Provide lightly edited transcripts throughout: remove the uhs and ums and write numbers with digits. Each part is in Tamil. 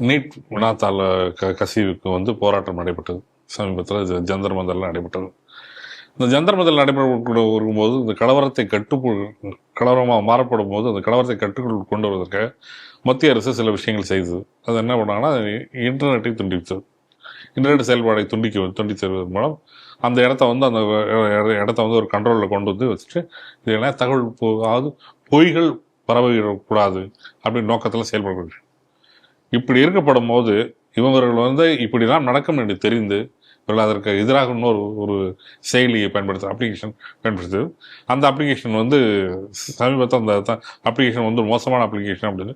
நீட் வினாத்தாள் கசிவுக்கு வந்து போராட்டம் நடைபெற்றது. சமீபத்தில் ஜந்தர் மந்தரில் நடைபெற்றது. இந்த ஜந்தர் மந்தரில் நடைபெற வரும்போது இந்த கலவரமாக மாறப்படும் போது அந்த கலவரத்தை கட்டுக்குள் கொண்டு வருவதற்காக மத்திய அரசு சில விஷயங்கள் செய்தது. அது என்ன பண்ணாங்கன்னா, இன்டர்நெட்டை துண்டித்தது. இன்டர்நெட் செயல்பாடை துண்டித்தது மூலம் அந்த இடத்த வந்து ஒரு கண்ட்ரோலில் கொண்டு வந்து வச்சுட்டு இதெல்லாம் தகவல் அதாவது பொய்கள் பரவிடக்கூடாது அப்படின்னு நோக்கத்தில் செயல்படுறது. இப்படி இருக்கப்படும் போது இவர்கள் வந்து இப்படிலாம் நடக்கும் என்று தெரிந்து இவர்கள் அதற்கு எதிராக ஒரு செயலியை அப்ளிகேஷன் பயன்படுத்துது. அந்த அப்ளிகேஷன் வந்து சமீபத்தில் அந்த அப்ளிகேஷன் வந்து மோசமான அப்ளிகேஷன் அப்படின்னு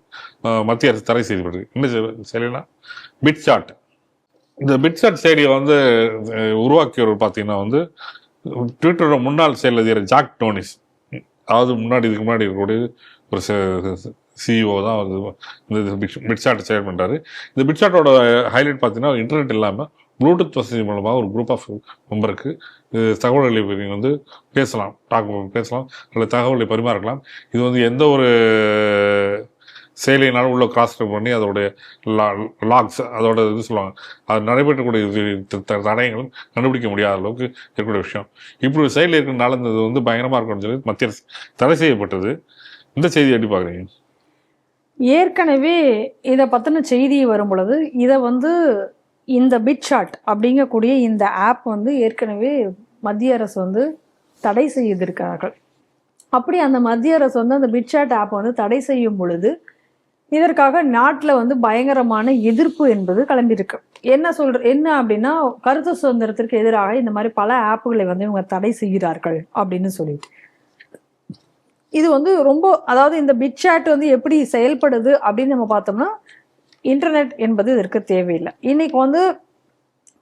மத்திய அரசு தடை செய்யப்படுது. என்ன செயலினா பிட்சாட். இந்த பிட்சாட் செயலியை வந்து உருவாக்கியவர் பார்த்தீங்கன்னா வந்து ட்விட்டரோட முன்னாள் செயல் அதிகாரி ஜாக் டோனிஸ். அதாவது இதுக்கு முன்னாடி இருக்கக்கூடிய ஒரு சிஇஓ தான் இந்த பிட்சாட் செயல் பண்ணுறாரு. இந்த பிட்சாட்டோட ஹைலைட் பார்த்தீங்கன்னா இன்டர்நெட் இல்லாமல் ப்ளூடூத் வசதி மூலமாக ஒரு குரூப் ஆஃப் மெம்பருக்கு தகவல்களை வந்து பேசலாம் அல்லது தகவலை பரிமாறலாம். இது வந்து எந்த ஒரு செயலினாலும் உள்ள கிராஸ் பண்ணி அதோடைய லாக்ஸ் அதோட இது சொல்லுவாங்க, அது நடைபெற்றக்கூடிய தடயங்களும் கண்டுபிடிக்க முடியாத அளவுக்கு இருக்கக்கூடிய விஷயம். இப்படி ஒரு செயல் இருக்கிறனால இது வந்து பயங்கரமாக இருக்கும்னு சொல்லி மத்திய அரசு தடை செய்யப்பட்டது. இந்த செய்தி எப்படி பார்க்குறீங்க? ஏற்கனவே இதை பற்றின செய்தி வரும் பொழுது இதை வந்து இந்த பிட்சாட் அப்படிங்கக்கூடிய இந்த ஆப் வந்து ஏற்கனவே மத்திய அரசு வந்து தடை செய்திருக்கிறார்கள். அப்படி அந்த மத்திய அரசு வந்து அந்த பிட்சாட் ஆப் வந்து தடை செய்யும் பொழுது இதற்காக நாட்டில் வந்து பயங்கரமான எதிர்ப்பு என்பது கிளம்பியிருக்கு. என்ன அப்படின்னா, கருத்து சுதந்திரத்திற்கு எதிராக இந்த மாதிரி பல ஆப்புகளை வந்து இவங்க தடை செய்கிறார்கள் அப்படின்னு சொல்லிட்டு. இது வந்து ரொம்ப, அதாவது இந்த பிட்சாட் வந்து எப்படி செயல்படுது அப்படின்னு நம்ம பார்த்தோம்னா, இன்டர்நெட் என்பது இதற்கு தேவையில்லை. இன்னைக்கு வந்து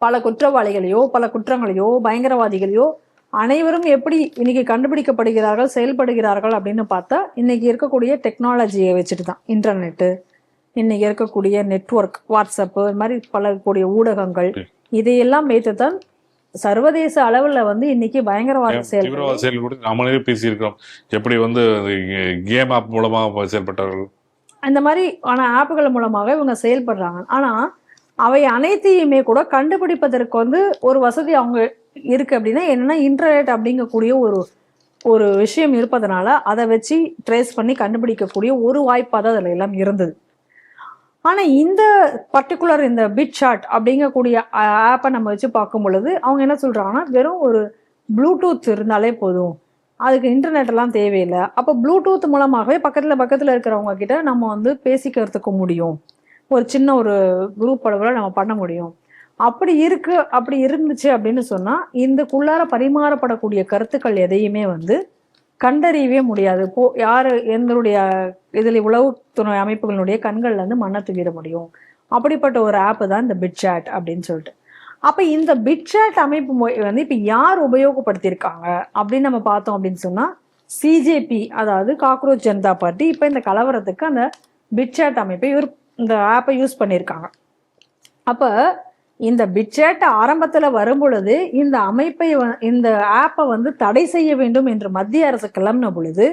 பல குற்றவாளிகளையோ பல குற்றங்களையோ பயங்கரவாதிகளையோ அனைவரும் எப்படி இன்னைக்கு கண்டுபிடிக்கப்படுகிறார்கள் செயல்படுகிறார்கள் அப்படின்னு பார்த்தா இன்னைக்கு இருக்கக்கூடிய டெக்னாலஜியை வச்சுட்டு தான். இன்டர்நெட்டு, இன்னைக்கு இருக்கக்கூடிய நெட்வொர்க், வாட்ஸ்அப்பு, இது மாதிரி பல கூடிய ஊடகங்கள், இதையெல்லாம் வைத்துத்தான் சர்வதேச அளவில் வந்து இன்னைக்கு பயங்கரவாத செயல்பட்டு நம்மளே பேசியிருக்கிறோம். எப்படி வந்து கேம் ஆப் மூலமாக செயல்பட்டார்கள், அந்த மாதிரி ஆன ஆப்புகள் மூலமாக இவங்க செயல்படுறாங்க. ஆனால் அவை அனைத்தையுமே கூட கண்டுபிடிப்பதற்கு வந்து ஒரு வசதி அவங்க இருக்கு. அப்படின்னா என்னன்னா, இன்டர்நெட் அப்படிங்கக்கூடிய ஒரு விஷயம் இருப்பதனால அதை வச்சு ட்ரேஸ் பண்ணி கண்டுபிடிக்கக்கூடிய ஒரு வாய்ப்பாக தான் அதில் எல்லாம் இருந்தது. ஆனால் இந்த பர்டிகுலர் இந்த பிட்சாட் அப்படிங்கக்கூடிய ஆப்பை நம்ம வச்சு பார்க்கும் பொழுது அவங்க என்ன சொல்கிறாங்கன்னா, வெறும் ஒரு ப்ளூடூத் இருந்தாலே போதும், அதுக்கு இன்டர்நெட் எல்லாம் தேவையில்லை. அப்போ ப்ளூடூத் மூலமாகவே பக்கத்தில் இருக்கிறவங்க கிட்ட நம்ம வந்து பேசிக்கிறதுக்கு முடியும், ஒரு சின்ன ஒரு குரூப் அளவில் நம்ம பண்ண முடியும். அப்படி இருந்துச்சு அப்படின்னு சொன்னால் இந்தக்குள்ளார பரிமாறப்படக்கூடிய கருத்துக்கள் எதையுமே வந்து கண்டறியவே முடியாது. யார் எந்தனுடைய இதில் உளவுத்துறை அமைப்புகளுடைய கண்கள்ல இருந்து மண்ணை தூக்கிட முடியும். அப்படிப்பட்ட ஒரு ஆப்பு தான் இந்த பிட்சாட் அப்படின்னு சொல்லிட்டு. அப்போ இந்த பிட்சாட் அமைப்பு வந்து இப்போ யார் உபயோகப்படுத்தியிருக்காங்க அப்படின்னு நம்ம பார்த்தோம் அப்படின்னு சொன்னால், சிஜேபி, அதாவது காக்ரோச் ஜனதா பார்ட்டி, இப்போ இந்த கலவரத்துக்கு அந்த பிட்சாட் அமைப்பை இந்த ஆப்பை யூஸ் பண்ணியிருக்காங்க. அப்போ இந்த பிட்சாட் ஆரம்பத்தில் வரும் பொழுது இந்த ஆப்பை வந்து தடை செய்ய வேண்டும் என்று மத்திய அரசு கிளம்பின பொழுது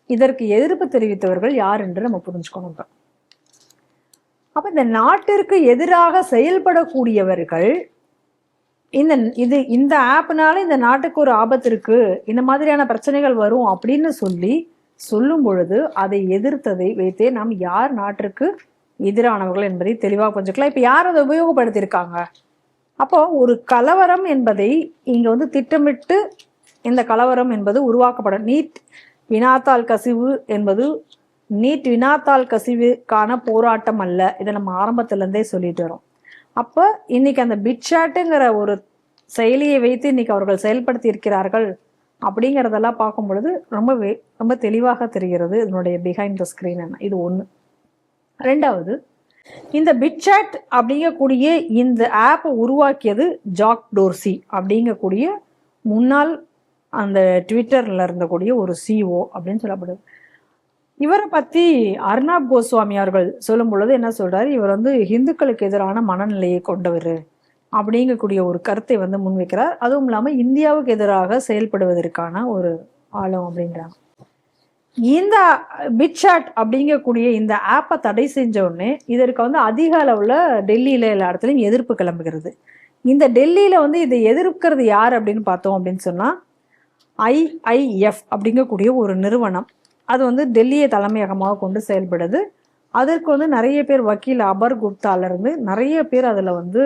இதற்கு எதிர்ப்பு தெரிவித்தவர்கள் யார் என்று நம்ம புரிஞ்சுக்கணும். அப்ப இந்த நாட்டிற்கு எதிராக செயல்படக்கூடியவர்கள் இந்த ஆப்னால இந்த நாட்டுக்கு ஒரு ஆபத்து இருக்கு, இந்த மாதிரியான பிரச்சனைகள் வரும் அப்படின்னு சொல்லும் பொழுது அதை எதிர்த்ததை வைத்தே நாம் யார் நாட்டிற்கு எதிரானவர்கள் என்பதை தெளிவாக புரிஞ்சுக்கலாம். இப்ப யார் அதை உபயோகப்படுத்தியிருக்காங்க? அப்போ ஒரு கலவரம் என்பதை இங்க வந்து திட்டமிட்டு இந்த கலவரம் என்பது உருவாக்கப்படும். நீட் வினாத்தாள் கசிவு என்பது நீட் வினாத்தாள் கசிவுக்கான போராட்டம் அல்ல. இதை நம்ம ஆரம்பத்துல இருந்தே சொல்லிட்டு வரோம். அப்போ இன்னைக்கு அந்த பிட்சாட்டுங்கிற ஒரு செயலியை வைத்து இன்னைக்கு அவர்கள் செயல்படுத்தி இருக்கிறார்கள் அப்படிங்கிறதெல்லாம் பார்க்கும் பொழுது ரொம்ப தெளிவாக தெரிகிறது இதனுடைய பிஹைண்ட் த ஸ்கிரீன் என்ன. இது ஒன்று. ரெண்டாவது, இந்த பிட்சாட் அப்படிங்கக்கூடிய இந்த ஆப்பை உருவாக்கியது ஜாக் டோர்சி அப்படிங்கக்கூடிய முன்னாள் அந்த ட்விட்டர்ல இருந்தக்கூடிய ஒரு சிஓ அப்படின்னு சொல்லப்படுது. இவரை பற்றி அர்னாப் கோஸ்வாமி அவர்கள் சொல்லும் பொழுது என்ன சொல்றாரு, இவர் வந்து இந்துக்களுக்கு எதிரான மனநிலையை கொண்டவர் அப்படிங்கக்கூடிய ஒரு கருத்தை வந்து முன்வைக்கிறார். அதுவும் இல்லாமல் இந்தியாவுக்கு எதிராக செயல்படுவதற்கான ஒரு ஆழம் அப்படின்றாங்க. இந்த பிட்சாட் அப்படிங்கக்கூடிய இந்த ஆப்பை தடை செஞ்ச உடனே இதற்கு வந்து அதிக அளவில் டெல்லியில் எல்லா இடத்துலையும் எதிர்ப்பு கிளம்புகிறது. இந்த டெல்லியில் வந்து இதை எதிர்க்கிறது யார் அப்படின்னு பார்த்தோம் அப்படின்னு சொன்னால் IIF அப்படிங்கக்கூடிய ஒரு நிறுவனம். அது வந்து டெல்லியை தலைமையகமாக கொண்டு செயல்படுது. அதற்கு வந்து நிறைய பேர் வக்கீல் அபர் குப்தாலேருந்து நிறைய பேர் அதில் வந்து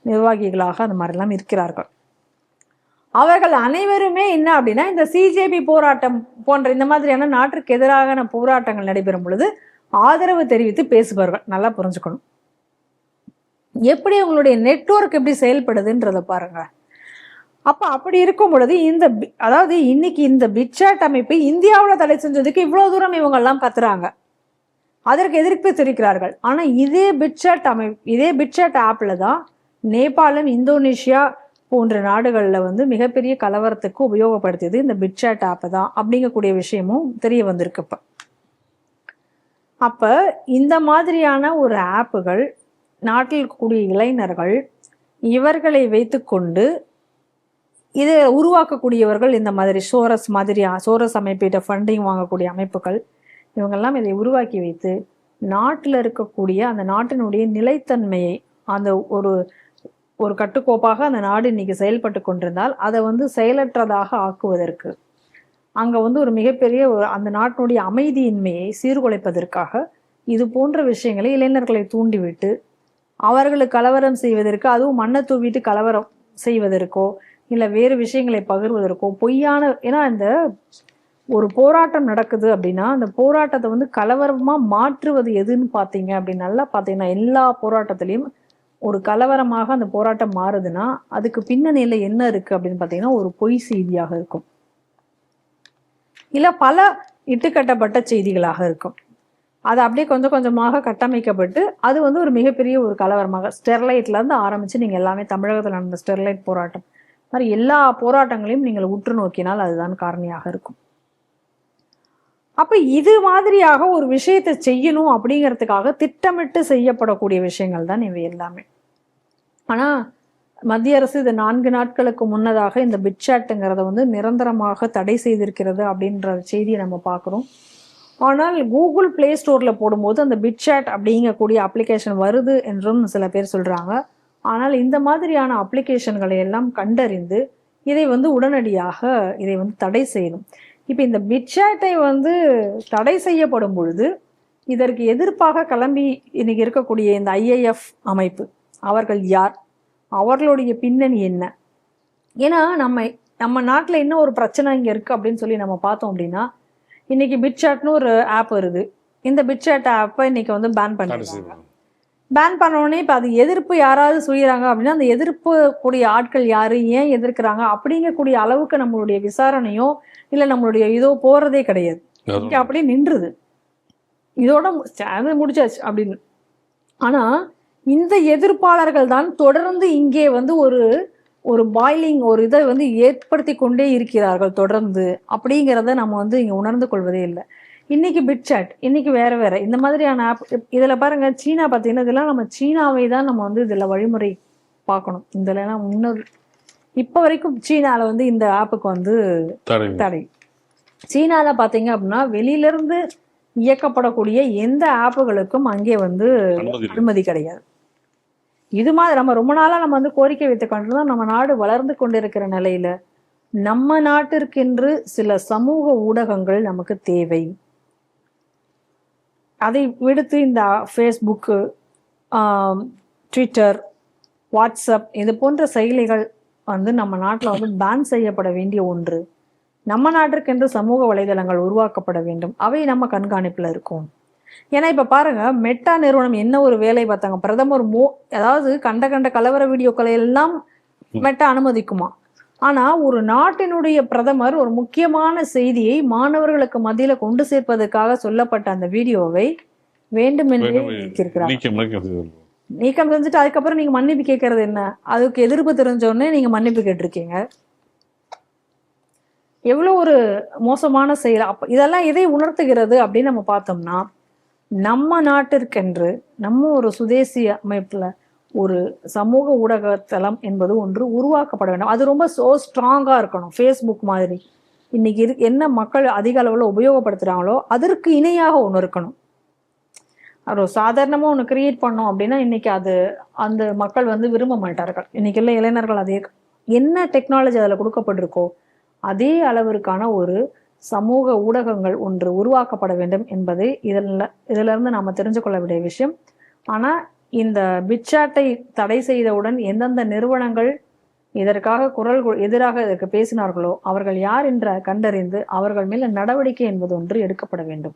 நிர்வாகிகளாக அந்த மாதிரிலாம் இருக்கிறார்கள். அவர்கள் அனைவருமே என்ன அப்படின்னா இந்த CJP போராட்டம் போன்ற இந்த மாதிரியான நாட்டிற்கு எதிரான போராட்டங்கள் நடைபெறும் பொழுது ஆதரவு தெரிவித்து பேசுபவர்கள். நல்லா புரிஞ்சுக்கணும். எப்படி உங்களுடைய நெட்வொர்க் எப்படி செயல்படுதுன்றத பாருங்க. அப்ப அப்படி இருக்கும் பொழுது அதாவது இன்னைக்கு இந்த பிட்சாட் அமைப்பு இந்தியாவில் தடை செஞ்சதுக்கு இவ்வளவு தூரம் இவங்க எல்லாம் கத்துறாங்க, அதற்கு எதிர்ப்பு தெரிவிக்கிறார்கள். ஆனா இதே பிட்சாட் ஆப்ல தான் நேபாளம், இந்தோனேஷியா போன்ற நாடுகளில் வந்து மிகப்பெரிய கலவரத்துக்கு உபயோகப்படுத்தியது இந்த பிட்சாட் ஆப் தான் அப்படிங்கக்கூடிய விஷயமும் தெரிய வந்திருக்கு. அப்ப இந்த மாதிரியான ஒரு ஆப்புகள் நாட்டில் இருக்கக்கூடிய இளைஞர்கள் இவர்களை வைத்துக்கொண்டு இதை உருவாக்கக்கூடியவர்கள் இந்த மாதிரி சோரஸ் அமைப்பிட்ட ஃபண்டிங் வாங்கக்கூடிய அமைப்புகள் இவங்கெல்லாம் இதை உருவாக்கி வைத்து நாட்டில் இருக்கக்கூடிய அந்த நாட்டினுடைய நிலைத்தன்மையை அந்த ஒரு கட்டுக்கோப்பாக அந்த நாடு இன்னைக்கு செயல்பட்டு கொண்டிருந்தால் அதை வந்து செயலற்றதாக ஆக்குவதற்கு, அங்கே வந்து ஒரு மிகப்பெரிய அந்த நாட்டினுடைய அமைதியின்மையை சீர்குலைப்பதற்காக இது போன்ற விஷயங்களை இளைஞர்களை தூண்டிவிட்டு அவர்களுக்கு கலவரம் செய்வதற்கு, அதுவும் மண்ணை தூவிட்டு கலவரம் செய்வதற்கோ இல்லை வேறு விஷயங்களை பகிர்வதற்கோ பொய்யான, ஏன்னா இந்த ஒரு போராட்டம் நடக்குது அப்படின்னா அந்த போராட்டத்தை வந்து கலவரமாக மாற்றுவது எதுன்னு பார்த்தீங்க அப்படின்னு நல்லா பார்த்தீங்கன்னா எல்லா போராட்டத்திலையும் ஒரு கலவரமாக அந்த போராட்டம் மாறுதுன்னா அதுக்கு பின்னணியில் என்ன இருக்கு அப்படின்னு பார்த்தீங்கன்னா ஒரு பொய் செய்தியாக இருக்கும், இல்லை பல இட்டுக்கட்டப்பட்ட செய்திகளாக இருக்கும். அது அப்படியே கொஞ்சம் கொஞ்சமாக கட்டமைக்கப்பட்டு அது வந்து ஒரு மிகப்பெரிய ஒரு கலவரமாக ஸ்டெர்லைட்லேருந்து ஆரம்பித்து நீங்கள் எல்லாமே தமிழகத்தில் நடந்த ஸ்டெர்லைட் போராட்டம் மாதிரி எல்லா போராட்டங்களையும் நீங்கள் உற்று நோக்கினால் அதுதான் காரணியாக இருக்கும். அப்போ இது மாதிரியாக ஒரு விஷயத்தை செய்யணும் அப்படிங்கிறதுக்காக திட்டமிட்டு செய்யப்படக்கூடிய விஷயங்கள் தான் இவை எல்லாமே. ஆனால் மத்திய அரசு இது 4 நாட்களுக்கு முன்னதாக இந்த பிட்சாட்டுங்கிறத வந்து நிரந்தரமாக தடை செய்திருக்கிறது அப்படின்ற செய்தியை நம்ம பார்க்குறோம். ஆனால் கூகுள் பிளே ஸ்டோரில் போடும்போது அந்த பிட்சாட் அப்படிங்கக்கூடிய அப்ளிகேஷன் வருது என்றும் சில பேர் சொல்கிறாங்க. ஆனால் இந்த மாதிரியான அப்ளிகேஷன்களை எல்லாம் கண்டறிந்து இதை வந்து உடனடியாக இதை வந்து தடை செய்யணும். இப்போ இந்த பிட்சாட்டை வந்து தடை செய்யப்படும் பொழுது இதற்கு எதிர்ப்பாக கிளம்பி இன்னைக்கு இருக்கக்கூடிய இந்த IIF அமைப்பு அவர்கள் யார், அவர்களுடைய பின்னணி என்ன? ஏன்னா நம்ம நாட்டில் என்ன ஒரு பிரச்சனை இங்கே இருக்குது அப்படின்னு சொல்லி நம்ம பார்த்தோம் அப்படின்னா இன்னைக்கு பிட்சாட்னு ஒரு ஆப் வருது. இந்த பிட்சாட் ஆப்பை இன்னைக்கு வந்து பேன் பண்ணிடுறாங்க. பேன் பண்ணோடனே இப்போ அது எதிர்ப்பு யாராவது செய்கிறாங்க அப்படின்னா அந்த எதிர்ப்பு கூடிய ஆட்கள் யாரு, ஏன் எதிர்க்கிறாங்க அப்படிங்கக்கூடிய அளவுக்கு நம்மளுடைய விசாரணையோ இல்லை நம்மளுடைய இதோ போறதே கிடையாது. இங்கே அப்படியே நின்றுது, இதோட முடிச்சாச்சு அப்படின்னு. ஆனா இந்த எதிர்ப்பாளர்கள் தான் தொடர்ந்து இங்கே வந்து ஒரு பாய்லிங் ஒரு இதை வந்து ஏற்படுத்தி கொண்டே இருக்கிறார்கள் தொடர்ந்து அப்படிங்கிறத நம்ம வந்து இங்கே உணர்ந்து கொள்வதே இல்லை. இன்னைக்கு பிட்சாட், இன்னைக்கு வேற இந்த மாதிரியான ஆப். இதில் பாருங்க சீனா பார்த்தீங்கன்னா இதெல்லாம் நம்ம சீனாவை தான் நம்ம வந்து இதில் வழிமுறை பார்க்கணும். இதெல்லாம் முன்னோர் இப்போ வரைக்கும் சீனாவில் வந்து இந்த ஆப்புக்கு வந்து தடை. சீனாவில் பார்த்தீங்க அப்படின்னா வெளியிலேருந்து இயக்கப்படக்கூடிய எந்த ஆப்புகளுக்கும் அங்கே வந்து அனுமதி கிடையாது. இது மாதிரி நம்ம ரொம்ப நாளாக நம்ம வந்து கோரிக்கை வைத்து கொண்டிருந்தோம். நம்ம நாடு வளர்ந்து கொண்டிருக்கிற நிலையில நம்ம நாட்டிற்கென்று சில சமூக ஊடகங்கள் நமக்கு தேவை. அதை விடுத்து இந்த ஃபேஸ்புக்கு, ட்விட்டர், வாட்ஸ்அப் இது போன்ற செயலிகள் வந்து நம்ம நாட்டில் வந்து பேன் செய்யப்பட வேண்டிய ஒன்று. நம்ம நாட்டிற்கென்று சமூக வலைதளங்கள் உருவாக்கப்பட வேண்டும், அவை நம்ம கண்காணிப்பில் இருக்கும். ஏன்னா இப்போ பாருங்க மெட்டா நிறுவனம் என்ன ஒரு வேலை பார்த்தாங்க, பிரதமர் அதாவது கண்ட கலவர வீடியோக்களை எல்லாம் மெட்டா அனுமதிக்குமா? ஆனால் ஒரு நாட்டினுடைய பிரதமர் ஒரு முக்கியமான செய்தியை மாணவர்களுக்கு மத்தியில் கொண்டு சேர்ப்பதற்காக சொல்லப்பட்ட அந்த வீடியோவை வேண்டுமென்றே நீக்கம் செஞ்சுட்டு அதுக்கப்புறம் நீங்கள் மன்னிப்பு கேட்கறது என்ன? அதுக்கு எதிர்ப்பு தெரிஞ்சோடனே நீங்கள் மன்னிப்பு கேட்டிருக்கீங்க. எவ்வளோ ஒரு மோசமான செயல். அப்போ இதெல்லாம் எதை உணர்த்துகிறது அப்படின்னு நம்ம பார்த்தோம்னா நம்ம நாட்டிற்கென்று நம்ம ஒரு சுதேசி அமைப்பில் ஒரு சமூக ஊடகத்தளம் என்பது ஒன்று உருவாக்கப்பட வேண்டும். அது ரொம்ப ஸ்ட்ராங்காக இருக்கணும். ஃபேஸ்புக் மாதிரி இன்னைக்கு என்ன மக்கள் அதிக அளவில் உபயோகப்படுத்துகிறாங்களோ அதற்கு இணையாக ஒன்று இருக்கணும். ஒரு சாதாரணமாக ஒன்று கிரியேட் பண்ணோம் அப்படின்னா இன்னைக்கு அது அந்த மக்கள் வந்து விரும்ப மாட்டார்கள். இன்னைக்கு எல்லாம் இளைஞர்கள் அதே என்ன டெக்னாலஜி அதில் கொடுக்கப்பட்டிருக்கோ அதே அளவிற்கான ஒரு சமூக ஊடகங்கள் ஒன்று உருவாக்கப்பட வேண்டும் என்பது இதிலிருந்து நாம் தெரிஞ்சு கொள்ள வேண்டிய விஷயம். ஆனால் இந்த பிட்சாட்டை தடை செய்தவுடன் எந்தெந்த நிறுவனங்கள் இதற்காக எதிராக இதற்கு பேசினார்களோ அவர்கள் யார் என்ற கண்டறிந்து அவர்கள் மேல நடவடிக்கை என்பது ஒன்று எடுக்கப்பட வேண்டும்.